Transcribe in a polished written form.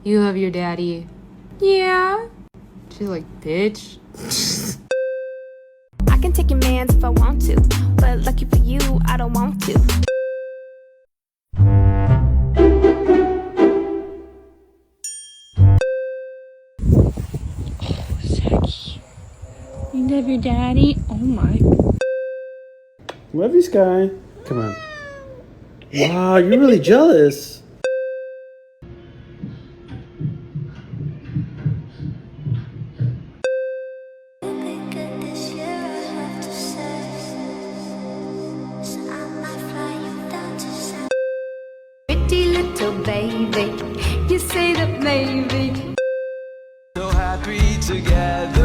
You love your daddy. Yeah. She's like, bitch. I can take your mans if I want to, but lucky for you, I don't want to. Oh, Zachy. You love your daddy? Oh my. Love you, Sky. Come on. Wow, you're really jealous. Pretty little baby, you say that maybe. So happy together.